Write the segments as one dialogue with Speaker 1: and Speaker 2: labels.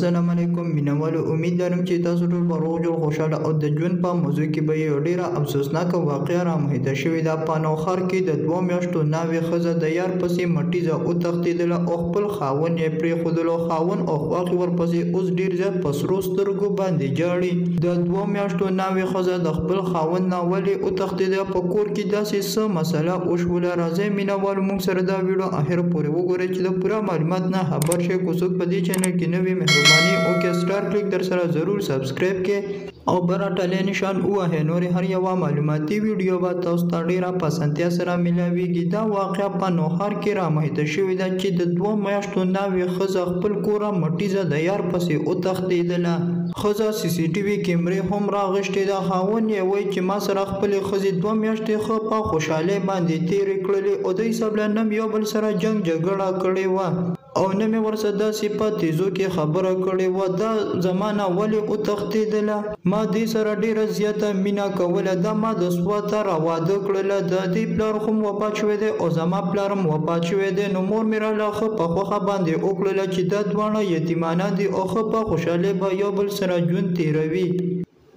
Speaker 1: السلام علیکم مینوالو، امید لرم چې تاسو ټول په روغ جوړ خوشاله او د ژوند په موضوع کې به یو ډیره افسوسناکه واقعه رامحیطه شوې ده. په نوښار کې د 2 میاشتو ناوې ښځه د یار پسې مټیزه وتښتېدله او خپل خاوند یې پرېښودلو. خاوند او خواښې ورپسې اوس ډیر زیات په سرو سترګو باندې جاړي. د 2 میاشتو ناوې ښځه د خپل خاوند نه ولې وتښتېده؟ په کور کې داسې څه مسله وشوله؟ راځئ مینوالو موږ سره دا ویډیو اخر پورې وګورئ چې د پوره معلومات نه خبر شئ. که څوک په دې چینل کې نوی مهرباني وکړئ سټار کلیک در سره ضرور سبسکرایب کړئ او براټلې نشان ووهئ. نورې هر یوه معلوماتي ویډیو به تاسو ته ډیره په اسانتیا سره میلاویږي. دا واقعه په نوښار کې رامحیطه شوې ده چې د 2 میاشتو ناوې ښځه خپل کوره مټیزه د یار پسې وتښتېدله. ښځه سی سی ټي وي کیمرې هم راغشتې ده. خاوند یې وایي چې ما سره خپلې ښځې 2 میاشتې ښه په خوشحالۍ باندې تېرې کړلې او دوی سبله نه یو بل سره جنګ جګړه کړې وه او نه مې ورسره داسې په تیزو کې خبره کړې وه. دا زمانه ولې وتښتېدله؟ ما دې سره ډیره زیاته مینه کوله. دا ما د سواته راواده کړله. د دې پلار هم وفات شوی دی او زما پلار هم وفات شوی دی. نو مور مې راله ښه په خوښه باندې وکړله چې دا دواړه یتیمانان دي او ښه په خوشحالۍ به یو بل سره ژوند تېروي.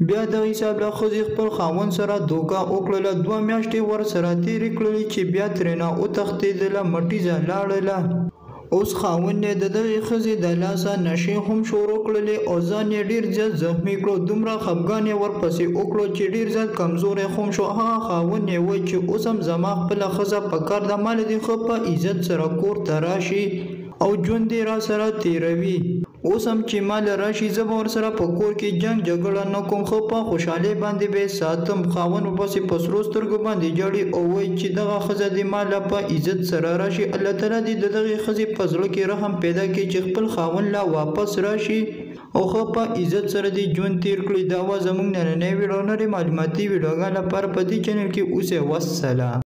Speaker 1: بیا دغه حساب له ښځې خپل خاوند سره دوکه وکړله. 2 میاشتې ورسره تېرې کړلې چې بیا ترېنه وتښتېدله، مټیزه لاړله. اوس خاوند یې د دغې ښځې د لاسه نشې هم شروع کړلې او ځان یې ډیر زیات زخمي کړو. دومره خفګان یې ورپسې وکړو چې ډیر زیات کمزوری هم شو. هغه خاوند یې وایي چې اوس هم زما خپله ښځه په کار ده، ما له دې ښه په عزت سره کور ته راشي او ژوند یې را سره تېروي. اوس هم چې ما له راشي زه به ورسره په کور کې جنګ جګړه نه کوم، ښه په خوشحالۍ باندې به یې ساتم. خاوند ورپسې په سرو سترګو باندې ژاړي او وایي چې دغه ښځه دې ما له په عزت سره راشي. الله تعالی دې د دغې ښځې په زړه کې رحم پیدا کړي چې خپل خاوند لا واپس راشي او ښه په عزت سره دې ژوند تېر کړي. دا وه زموږ نننۍ ویډیو. نورې معلوماتي ویډیوګانو لپاره په دې چینل کې اوسئ. والسلام.